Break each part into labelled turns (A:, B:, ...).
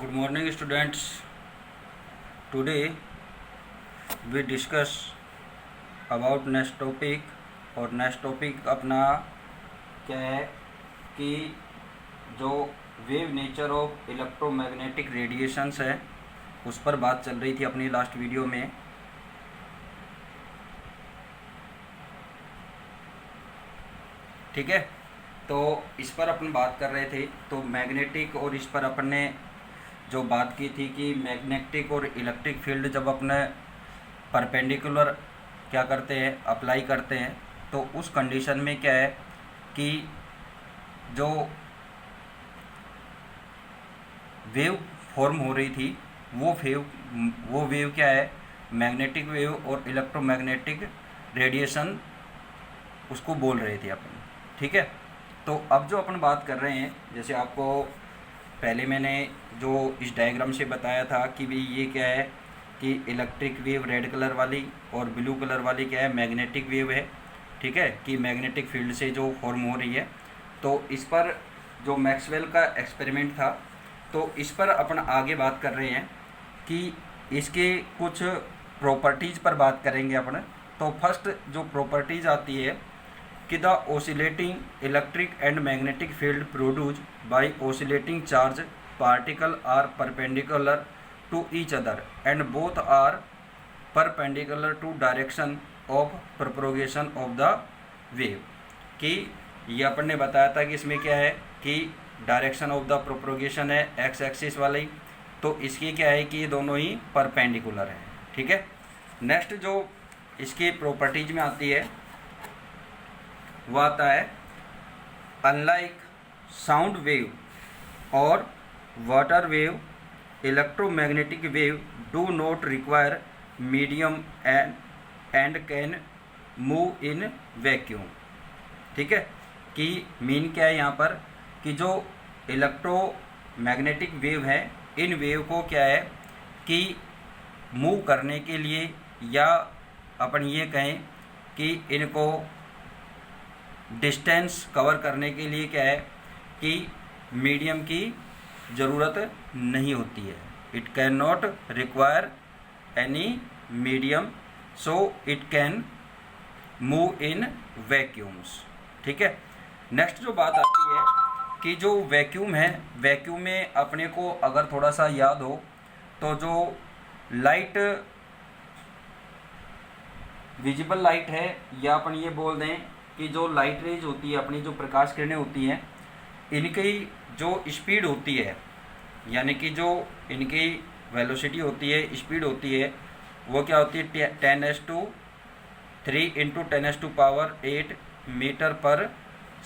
A: Good morning students. Today we discuss about next topic और next topic अपना क्या है कि जो wave nature of electromagnetic radiations है उस पर बात चल रही थी अपनी लास्ट वीडियो में। ठीक है, तो इस पर अपन बात कर रहे थे। तो मैग्नेटिक और इस पर अपन ने जो बात की थी कि मैग्नेटिक और इलेक्ट्रिक फील्ड जब अपने परपेंडिकुलर क्या करते हैं, अप्लाई करते हैं, तो उस कंडीशन में क्या है कि जो वेव फॉर्म हो रही थी वो वेव क्या है, मैग्नेटिक वेव और इलेक्ट्रोमैग्नेटिक रेडिएशन उसको बोल रहे थे अपन। ठीक है, तो अब जो अपन बात कर रहे हैं, जैसे आपको पहले मैंने जो इस डायग्राम से बताया था कि भाई ये क्या है कि इलेक्ट्रिक वेव रेड कलर वाली और ब्लू कलर वाली क्या है, मैग्नेटिक वेव है। ठीक है, कि मैग्नेटिक फील्ड से जो फॉर्म हो रही है। तो इस पर जो मैक्सवेल का एक्सपेरिमेंट था, तो इस पर अपन आगे बात कर रहे हैं कि इसके कुछ प्रॉपर्टीज़ पर बात करेंगे अपन। तो फर्स्ट जो प्रॉपर्टीज़ आती है कि the oscillating electric and magnetic field produce by oscillating charge particle are perpendicular to each other and both are perpendicular to direction of propagation of the wave. कि ये अपन ने बताया था कि इसमें क्या है कि डायरेक्शन ऑफ द प्रोपगेशन है एक्स एक्सिस वाली, तो इसकी क्या है कि ये दोनों ही परपेंडिकुलर है। ठीक है, नेक्स्ट जो इसकी प्रॉपर्टीज में आती है वो आता है अनलाइक साउंड वेव और water wave, electromagnetic wave do not require medium and can move in vacuum. ठीक है, कि मीन क्या है यहाँ पर कि जो इलेक्ट्रोमैग्नेटिक वेव है, इन वेव को क्या है कि मूव करने के लिए, या अपन ये कहें कि इनको डिस्टेंस कवर करने के लिए क्या है कि मीडियम की ज़रूरत नहीं होती है। It can not require any medium, so it can move in vacuums. ठीक है, नेक्स्ट जो बात आती है कि जो वैक्यूम है, वैक्यूम में अपने को अगर थोड़ा सा याद हो तो जो लाइट, विजिबल लाइट है, या अपन ये बोल दें कि जो लाइट रेज होती है, अपनी जो प्रकाश किरणें होती हैं, इनकी जो स्पीड होती है, यानी कि जो इनकी वेलोसिटी होती है, स्पीड होती है, वो क्या होती है 10⁻³ × 10⁻⁸ मीटर पर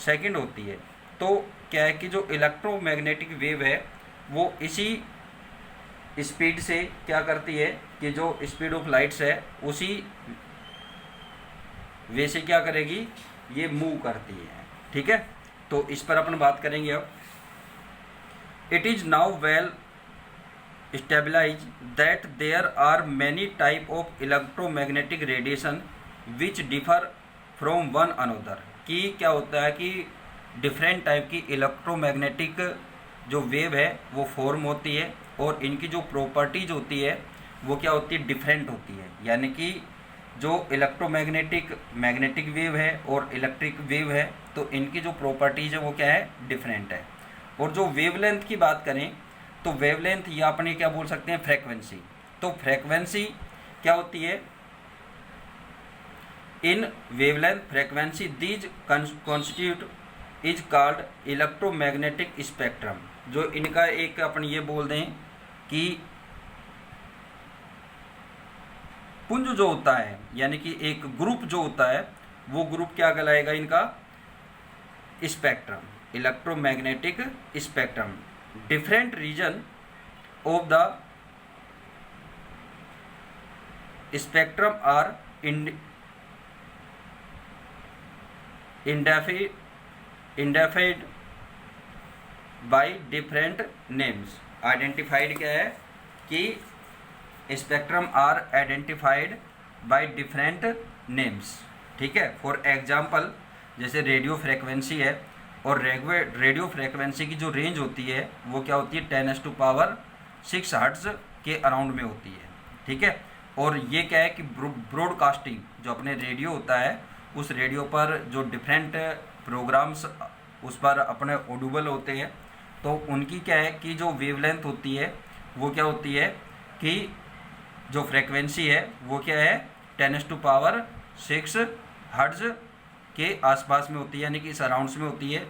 A: सेकंड होती है। तो क्या है कि जो इलेक्ट्रोमैग्नेटिक वेव है वो इसी स्पीड से क्या करती है कि जो स्पीड ऑफ लाइट्स है उसी वे से क्या करेगी, ये मूव करती है। ठीक है, तो इस पर अपन बात करेंगे अब। It is now well stabilize that there are many type of electromagnetic radiation which differ from one another. कि क्या होता है कि डिफरेंट टाइप की इलेक्ट्रोमैग्नेटिक जो वेव है वो फॉर्म होती है और इनकी जो प्रॉपर्टीज होती है वो क्या होती है, डिफरेंट होती है। यानी कि जो मैग्नेटिक वेव है और इलेक्ट्रिक वेव है, तो इनकी जो प्रॉपर्टीज है वो क्या है, डिफरेंट है। और जो वेवलेंथ की बात करें तो वेवलेंथ या अपने क्या बोल सकते हैं, फ्रेक्वेंसी। तो फ्रेक्वेंसी क्या होती है, इन wavelength frequency these constitute is called electromagnetic spectrum. जो इनका एक अपन ये बोल दें कि पुंज जो होता है, यानी कि एक ग्रुप जो होता है, वो ग्रुप क्या कहलाएगा, इनका spectrum, electromagnetic spectrum. Different region of the spectrum are identified by different names. Identified क्या है कि spectrum are identified by different names. ठीक है, फॉर एग्जांपल जैसे रेडियो फ्रेक्वेंसी है, और रेडियो फ्रेक्वेंसी की जो रेंज होती है वो क्या होती है 10⁻⁴ 6 हर्ट्ज के अराउंड में होती है, ठीक है। और ये क्या है कि ब्रॉडकास्टिंग जो अपने रेडियो होता है, उस रेडियो पर जो डिफरेंट प्रोग्राम्स उस पर अपने ऑडिबल होते हैं, तो उनकी क्या है कि जो वेवलेंथ होती है वो क्या होती है कि जो फ्रेक्वेंसी है वो क्या है 10⁻⁶ हर्ट्ज के आसपास में होती है, यानी कि सराउंड्स में होती है।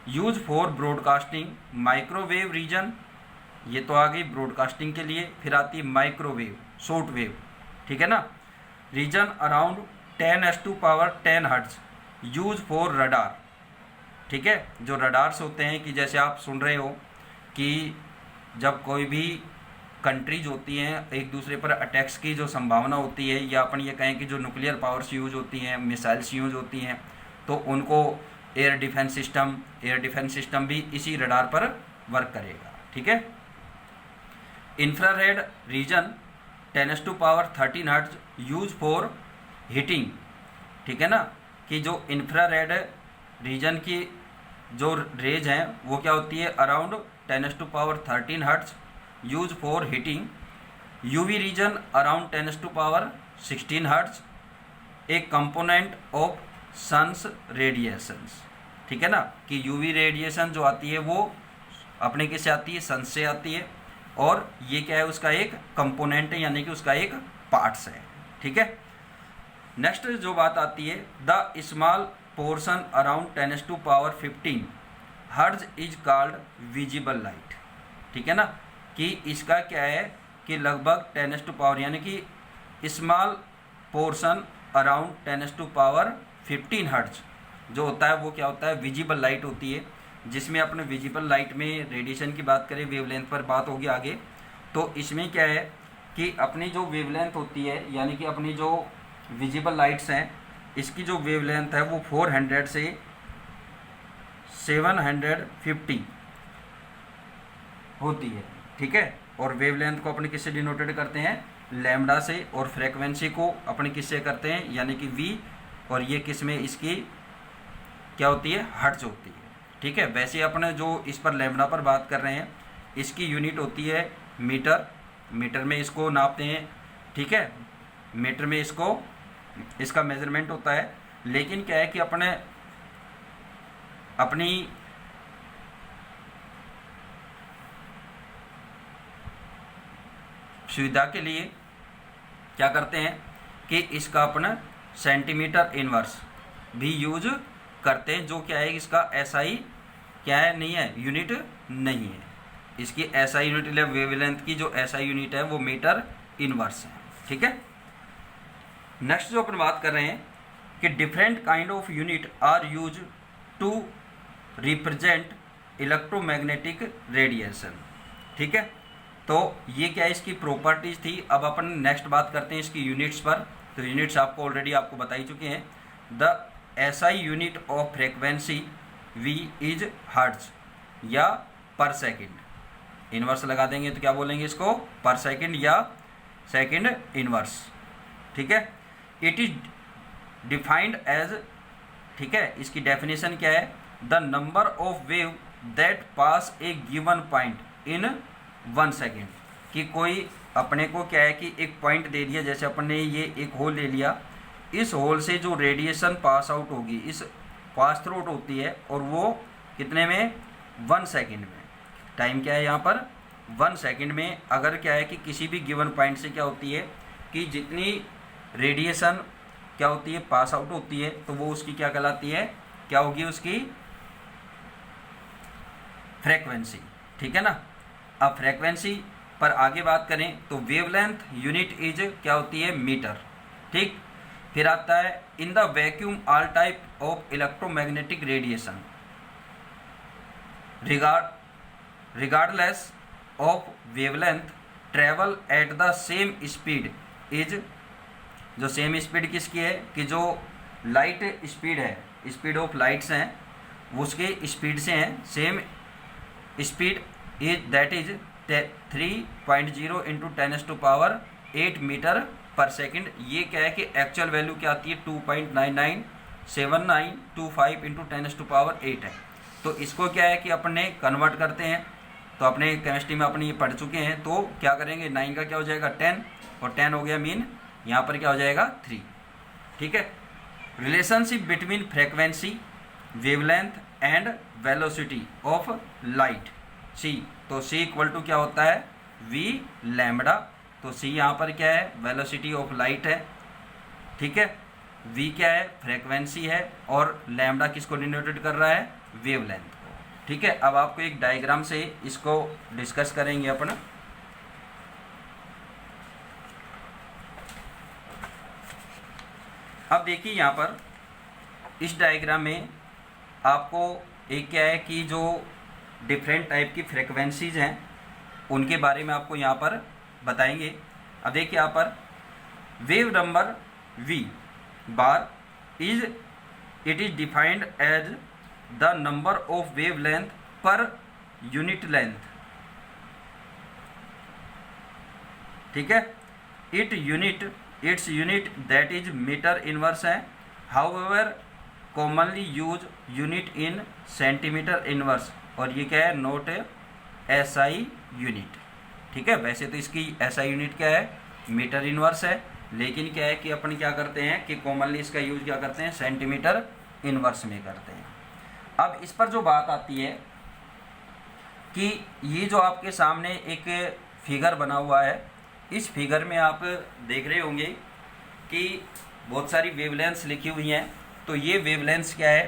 A: Use for broadcasting microwave region, ये तो आ गई ब्रॉडकास्टिंग के लिए। फिर आती है माइक्रोवेव, शॉर्ट वेव, ठीक है ना। Region around 10⁻10 hertz, use for radar, ठीक है। जो रडार्स होते हैं कि जैसे आप सुन रहे हो कि जब कोई भी कंट्रीज होती हैं एक दूसरे पर अटैक्स की जो संभावना होती है, या अपन ये कहें कि जो न्यूक्लियर पावर्स यूज होती हैं, मिसाइल्स यूज होती हैं, तो उनको एयर डिफेंस सिस्टम भी इसी रडार पर वर्क करेगा, ठीक है। Infrared reason 10⁻13 hertz, use for heating, ठीक है ना, कि जो इंफ्रारेड रीजन की जो रेज हैं वो क्या होती है around 10⁻13 hertz, use for heating. UV region around 10⁻16 hertz, a component of sun's radiations, ठीक है ना, कि यूवी रेडिएशन जो आती है वो अपने किससे आती है, सन से आती है, और ये क्या है उसका एक कंपोनेंट है, यानी कि उसका एक पार्ट्स है, ठीक है। नेक्स्ट जो बात आती है, the small portion around 10⁻15 hertz is called visible light, ठीक है ना, कि इसका क्या है कि लगभग 10⁻, यानी कि स्मॉल पोर्शन अराउंड 10⁻15 हर्ट्ज जो होता है वो क्या होता है, विजिबल लाइट होती है। जिसमें अपने विजिबल लाइट में रेडिएशन की बात करें, वेवलेंथ पर बात होगी आगे, तो इसमें क्या है कि अपनी जो वेवलेंथ होती है, यानी कि अपनी जो विजिबल लाइट्स हैं, इसकी जो वेवलेंथ है वो 400 से 750 होती है, ठीक है। और वेवलेंथ को अपने किससे डिनोटेड करते हैं, लैम्डा से, और फ्रेक्वेंसी को अपने किससे करते हैं, यानी कि वी, और ये किस में इसकी क्या होती है, हर्ट्ज होती है, ठीक है। वैसे अपने जो इस पर लैम्डा पर बात कर रहे हैं, इसकी यूनिट होती है मीटर, मीटर में इसको नापते हैं, ठीक है, मीटर में इसका मेजरमेंट होता है। लेकिन क्या है कि अपनी सुविधा के लिए क्या करते हैं कि इसका अपना सेंटीमीटर इनवर्स भी यूज करते हैं, जो क्या है इसका एसआई क्या है, नहीं है, यूनिट नहीं है इसकी। एसआई यूनिट वेवलेंथ की जो एसआई यूनिट है वो मीटर इनवर्स है, ठीक है। नेक्स्ट जो अपन बात कर रहे हैं कि different kind of unit are use to represent electromagnetic radiation, ठीक है। तो ये क्या है इसकी प्रॉपर्टीज थी। अब अपन नेक्स्ट बात करते हैं इसकी यूनिट्स पर। तो यूनिट्स आपको बता ही चुके हैं। The SI unit of frequency we is hertz या पर सेकंड। इनवर्स लगा देंगे तो क्या बोलेंगे इसको, पर सेकंड या सेकंड इनवर्स, ठीक है। इट इज डिफाइंड एज, ठीक है, इसकी डेफिनेशन क्या है, the number of wave that pass A given point in 1 second. कि कोई अपने को क्या है कि एक पॉइंट दे दिया, जैसे अपन ने ये एक होल ले लिया, इस होल से जो रेडिएशन पास आउट होगी, इस पास थ्रू आउट होती है, और वो कितने में, 1 सेकेंड में। टाइम क्या है यहाँ पर, 1 सेकेंड में। अगर क्या है कि किसी भी गिवन पॉइंट से क्या होती है कि जितनी रेडिएशन क्या होती है पास आउट होती है, तो वो उसकी क्या कहलाती है, क्या होगी उसकी फ्रीक्वेंसी, ठीक है ना। अब फ्रीक्वेंसी पर आगे बात करें तो वेवलेंथ यूनिट इज क्या होती है, मीटर, ठीक। फिर आता है in the vacuum all type of electromagnetic radiation regardless of wavelength travel at the same speed is. जो सेम स्पीड किसकी है कि जो लाइट स्पीड है, स्पीड ऑफ लाइट्स हैं उसके स्पीड से हैं, same speed is that is 3.0 into 10⁻8 metre per second. ये क्या है कि एक्चुअल वैल्यू क्या आती है 2.997925 इंटू 10⁻8 है। तो इसको क्या है कि अपन ने कन्वर्ट करते हैं तो अपने केमिस्ट्री में अपने ये पढ़ चुके हैं। तो क्या करेंगे, 9 का क्या हो जाएगा 10, और 10 हो गया मीन, यहाँ पर क्या हो जाएगा 3। ठीक है। Relationship between frequency, wavelength and velocity of light C. तो सी इक्वल टू क्या होता है, वी लैम्बडा। तो सी यहाँ पर क्या है, वेलोसिटी ऑफ लाइट है। ठीक है। वी क्या है, फ्रेक्वेंसी है, और लैम्बडा किसको डिनोटेड कर रहा है, वेवलेंथ को। ठीक है। अब आपको एक डायग्राम से इसको डिस्कस करेंगे अपन। अब देखिए यहाँ पर इस डायग्राम में आपको एक क्या है कि जो डिफरेंट टाइप की फ्रीक्वेंसीज हैं उनके बारे में आपको यहाँ पर बताएंगे। अब देखिए यहाँ पर wave number v bar is it is defined as the number of wavelength per unit length. ठीक है। Its unit that is metre inverse है। However commonly use unit in centimetre inverse, और ये क्या है, नोट एसआई यूनिट। ठीक है। वैसे तो इसकी एसआई यूनिट क्या है, मीटर इनवर्स है, लेकिन क्या है कि अपन क्या करते हैं कि कॉमनली इसका यूज क्या करते हैं, सेंटीमीटर इनवर्स में करते हैं। अब इस पर जो बात आती है कि ये जो आपके सामने एक फिगर बना हुआ है, इस फिगर में आप देख रहे होंगे कि बहुत सारी वेवलेंथ्स लिखी हुई हैं। तो ये वेवलेंथ्स क्या है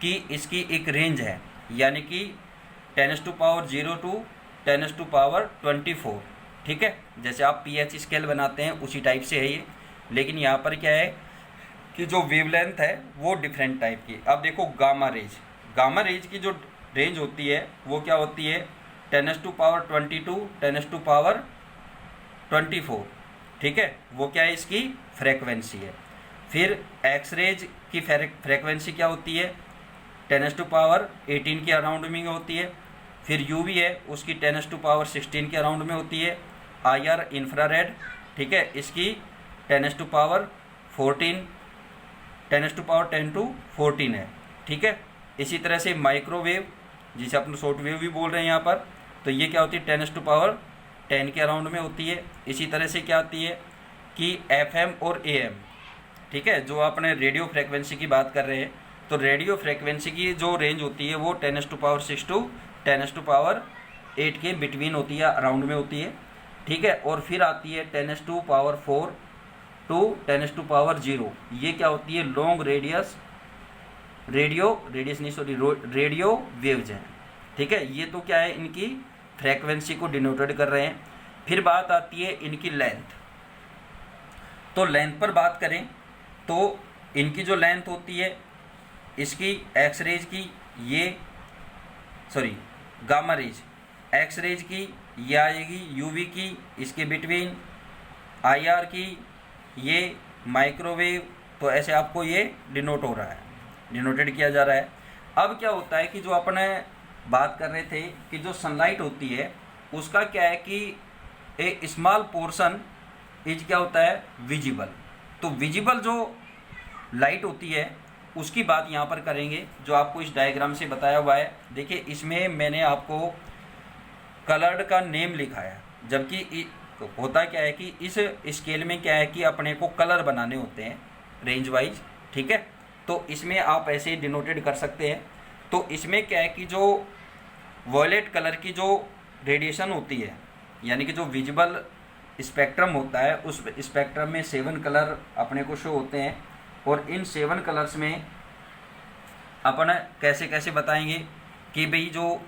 A: कि इसकी एक रेंज है, यानी कि 10⁻0 टू 10⁻24। ठीक है। जैसे आप पीएच स्केल बनाते हैं उसी टाइप से है ये, लेकिन यहाँ पर क्या है कि जो वेवलेंथ है वो डिफरेंट टाइप की। अब देखो गामा रेज की जो रेंज होती है वो क्या होती है, 10⁻22 10⁻24। ठीक है। वो क्या है, इसकी फ्रेक्वेंसी है। फिर एक्स रेज की फ्रेक्वेंसी क्या होती है, 10⁻18 के अराउंड में होती है। फिर यूवी है, उसकी 10⁻16 के अराउंड में होती है। IR इंफ्रारेड, ठीक है, इसकी 10⁻14 10⁻10 to 14 है। ठीक है। इसी तरह से माइक्रोवेव, जिसे अपन शॉर्ट वेव भी बोल रहे हैं यहाँ पर, तो ये क्या होती है, 10⁻10 के अराउंड में होती है। इसी तरह से क्या आती है कि FM और AM, ठीक है, जो अपने रेडियो फ्रेक्वेंसी की बात कर रहे हैं, तो रेडियो फ्रेक्वेंसी की जो रेंज होती है वो 10⁻6 टू 10⁻8 के बिटवीन होती है, अराउंड में होती है। ठीक है। और फिर आती है 10⁻4 टू 10⁻0। ये क्या होती है, लॉन्ग रेडियो वेव्स हैं। ठीक है। ये तो क्या है, इनकी फ्रेक्वेंसी को डिनोटेड कर रहे हैं। फिर बात आती है इनकी लेंथ। तो लेंथ पर बात करें तो इनकी जो लेंथ होती है, इसकी एक्स रेज की गामा रेज, एक्स रेज की ये आएगी, यूवी की इसके बिटवीन, IR की ये, माइक्रोवेव, तो ऐसे आपको ये डिनोटेड किया जा रहा है। अब क्या होता है कि जो अपने बात कर रहे थे कि जो सनलाइट होती है उसका क्या है कि ए स्मॉल पोर्शन इज क्या होता है, विजिबल। तो विजिबल जो लाइट होती है उसकी बात यहाँ पर करेंगे, जो आपको इस डायग्राम से बताया हुआ है। देखिए इसमें मैंने आपको कलर्ड का नेम लिखा है, जबकि होता क्या है कि इस स्केल में क्या है कि अपने को कलर बनाने होते हैं रेंज वाइज। ठीक है। तो इसमें आप ऐसे डिनोटेड कर सकते हैं। तो इसमें क्या है कि जो वॉयलेट कलर की जो रेडिएशन होती है, यानी कि जो विजिबल स्पेक्ट्रम होता है, उस स्पेक्ट्रम में 7 कलर अपने को शो होते हैं। और इन 7 कलर्स में अपन कैसे कैसे बताएंगे कि भाई जो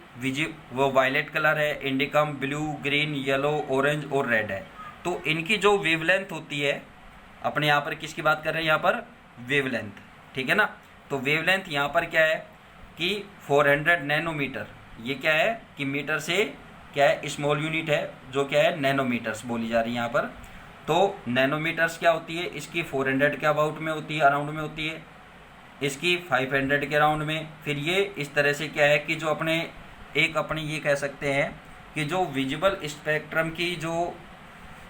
A: वो वायलेट कलर है, इंडिकम, ब्लू, ग्रीन, येलो, ऑरेंज और रेड है। तो इनकी जो वेवलेंथ होती है, अपने यहाँ पर किसकी बात कर रहे हैं, यहाँ पर वेवलेंथ। ठीक है ना। तो वेवलेंथ यहाँ पर क्या है कि 400 नैनोमीटर, ये क्या है कि मीटर से क्या है, स्मॉल यूनिट है, जो क्या है नैनोमीटर्स बोली जा रही है यहाँ पर। तो नैनोमीटर्स क्या होती है, इसकी 400 के अबाउट में होती है, अराउंड में होती है, इसकी 500 के अराउंड में। फिर ये इस तरह से क्या है कि जो अपने ये कह सकते हैं कि जो विजिबल स्पेक्ट्रम की जो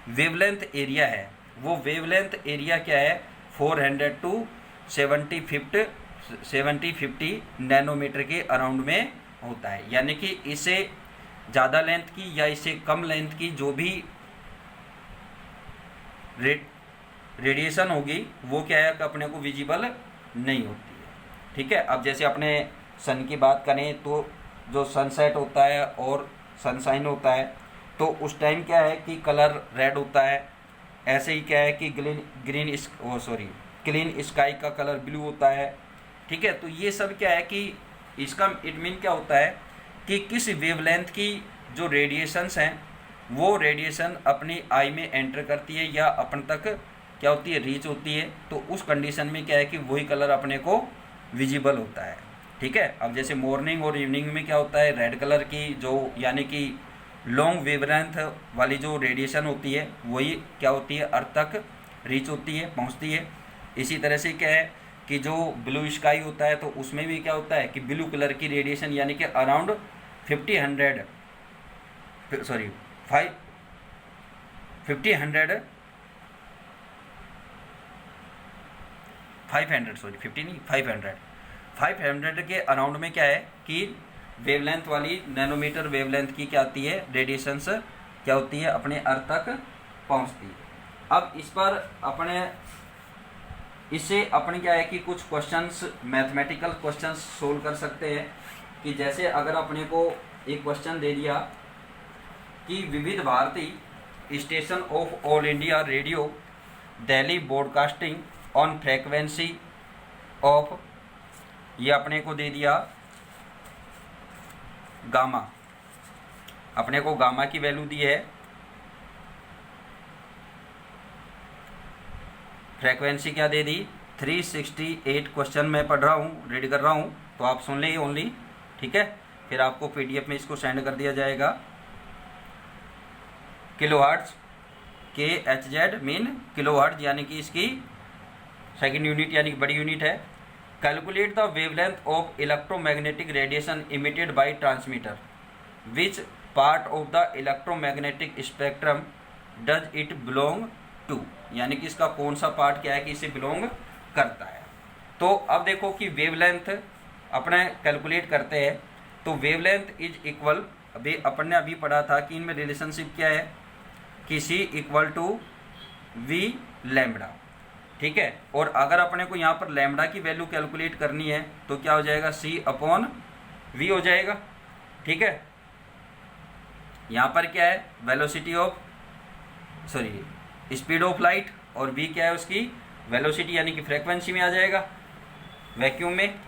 A: वेवलेंथ एरिया है, वो वेवलेंथ एरिया क्या है, 400 टू 750 नैनोमीटर के अराउंड में होता है। यानी कि इसे ज़्यादा लेंथ की या इससे कम लेंथ की जो भी रेडिएशन होगी वो क्या है कि अपने को विजिबल नहीं होती है। ठीक है, अब जैसे अपने सन की बात करें तो जो सनसेट होता है और सनशाइन होता है तो उस टाइम क्या है कि कलर रेड होता है। ऐसे ही क्या है कि क्लीन स्काई का कलर ब्लू होता है। ठीक है, तो ये सब क्या है कि इसका इट मीन क्या होता है कि किस वेवलेंथ की जो रेडिएशंस हैं वो रेडिएशन अपनी आई में एंटर करती है या अपन तक क्या होती है, रीच होती है, तो उस कंडीशन में क्या है कि वही कलर अपने को विजिबल होता है। ठीक है, अब जैसे मॉर्निंग और इवनिंग में क्या होता है, रेड कलर की जो यानी कि लॉन्ग वेवलेंथ वाली जो रेडिएशन होती है वही क्या होती है, अर्थ तक रीच होती है, पहुंचती है। इसी तरह से क्या है कि जो ब्लू स्काई होता है तो उसमें भी क्या होता है कि ब्लू कलर की रेडिएशन यानी कि अराउंड 500 500 के अराउंड में क्या है कि वेवलेंथ वाली नैनोमीटर वेवलेंथ की क्या आती है, रेडिएशंस क्या होती है, अपने अर्थ तक पहुंचती है। अब इस पर इससे अपने क्या है कि कुछ क्वेश्चंस मैथमेटिकल क्वेश्चंस सोल्व कर सकते हैं। कि जैसे अगर अपने को एक क्वेश्चन दे दिया कि Vividh Bharati station of All India Radio Delhi broadcasting on frequency of, ये अपने को दे दिया गामा, अपने को गामा की वैल्यू दी है, फ्रीक्वेंसी क्या दे दी 368। क्वेश्चन मैं पढ़ रहा हूँ, रीड कर रहा हूँ, तो आप सुन लीजिए ओनली। ठीक है, फिर आपको पीडीएफ में इसको सेंड कर दिया जाएगा। किलोहर्ट्ज KHZ मीन किलोहर्ट्ज यानी कि इसकी सेकंड यूनिट यानी कि बड़ी यूनिट है। Calculate the wavelength of electromagnetic radiation emitted by transmitter, which part of the electromagnetic spectrum does it belong to, यानी कि इसका कौन सा पार्ट क्या है कि इसे बिलोंग करता है। तो अब देखो कि वेवलेंथ अपने कैलकुलेट करते हैं तो वेवलेंथ इज इक्वल, अभी अपन ने अभी पढ़ा था कि इनमें रिलेशनशिप क्या है कि C equal to V lambda. ठीक है, और अगर अपने को यहाँ पर लैम्बडा की वैल्यू कैलकुलेट करनी है तो क्या हो जाएगा, C/V हो जाएगा। ठीक है, यहाँ पर क्या है, velocity of speed of light, और V क्या है उसकी वेलोसिटी यानी कि फ्रीक्वेंसी में आ जाएगा वैक्यूम में।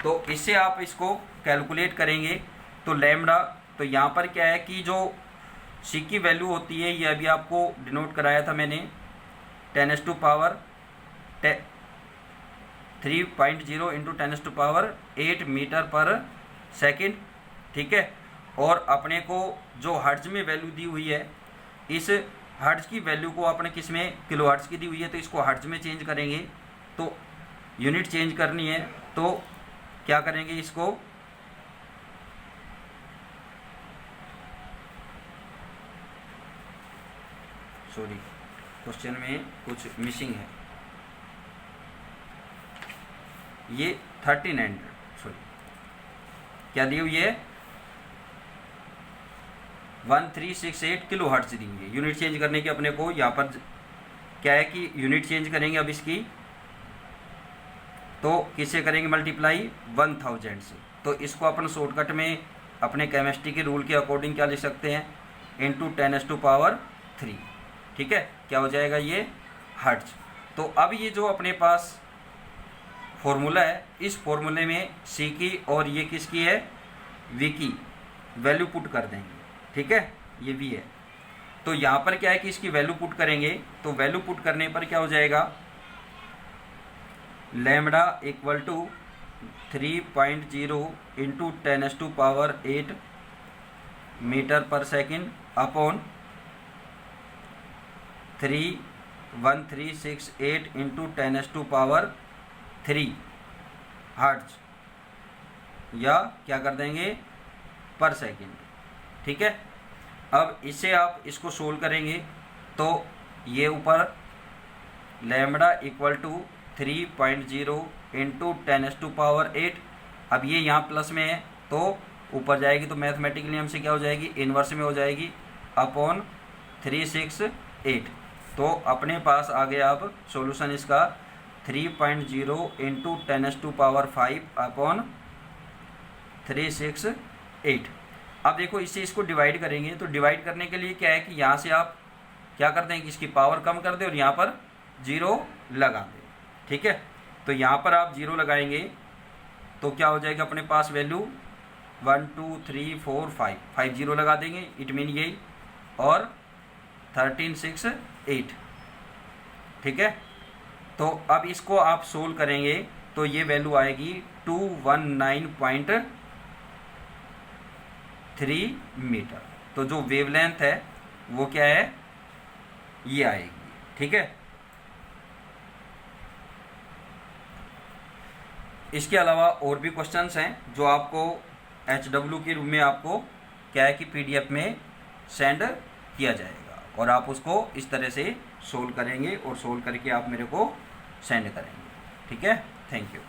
A: तो इससे आप इसको कैलकुलेट करेंगे तो लैम्बडा, तो यहाँ पर क्या है कि जो C की वैल्यू होती है ये अभी आपको डिनोट कराया था मैंने 10⁻³ 3.0 इंटू 10⁻8 मीटर पर सेकेंड। ठीक है, और अपने को जो हर्ट्ज में वैल्यू दी हुई है, इस हर्ट्ज की वैल्यू को अपने किस में, किलो हर्ट्ज की दी हुई है तो इसको हर्ट्ज में चेंज करेंगे। तो यूनिट चेंज करनी है तो क्या करेंगे, इसको क्वेश्चन में कुछ मिसिंग है, ये 1300 क्या दी हुई है 1368 किलो हर्ट्ज दी हुई है। यूनिट चेंज करने की अपने को यहाँ पर क्या है कि यूनिट चेंज करेंगे अब इसकी, तो किससे करेंगे, मल्टीप्लाई 1000 से। तो इसको अपन शॉर्टकट में अपने केमिस्ट्री के रूल के अकॉर्डिंग क्या लिख सकते हैं, इंटू 10⁻3। ठीक है, क्या हो जाएगा ये हर्ट्ज। तो अब ये जो अपने पास फॉर्मूला है, इस फॉर्मूले में C की और ये किसकी है, V की वैल्यू पुट कर देंगे। ठीक है, ये V है, तो यहाँ पर क्या है कि इसकी वैल्यू पुट करेंगे, तो वैल्यू पुट करने पर क्या हो जाएगा, lambda equal to 3.0 into 10⁻8 metre per second upon 31368 into 10⁻3 hertz, या क्या कर देंगे पर सेकेंड। ठीक है, अब इससे आप इसको सोल्व करेंगे तो ये ऊपर लैम्बडा इक्वल टू 3.0 इंटू 10⁻8, अब ये यहाँ प्लस में है तो ऊपर जाएगी तो मैथमेटिकल नियम से क्या हो जाएगी, इन्वर्स में हो जाएगी अपॉन 368। तो अपने पास आ गया अब सॉल्यूशन इसका 3.0 इंटू 10⁵ अपॉन 368। अब देखो इससे इसको डिवाइड करेंगे तो डिवाइड करने के लिए क्या है कि यहाँ से आप क्या करते हैं कि इसकी पावर कम कर दें और यहाँ पर 0 लगा दें। ठीक है, तो यहाँ पर आप 0 लगाएंगे तो क्या हो जाएगा अपने पास वैल्यू 1 2 3 4 5 0 लगा देंगे, इट मीन यही, और 1368। ठीक है, तो अब इसको आप सोल्व करेंगे तो ये वैल्यू आएगी 219.3 मीटर। तो जो वेवलेंथ है वो क्या है, ये आएगी। ठीक है, इसके अलावा और भी क्वेश्चंस हैं जो आपको HW के रूप में आपको क्या है कि PDF में सेंड किया जाएगा और आप उसको इस तरह से सोल्व करेंगे और सोल्व करके आप मेरे को सेंड करेंगे। ठीक है, थैंक यू।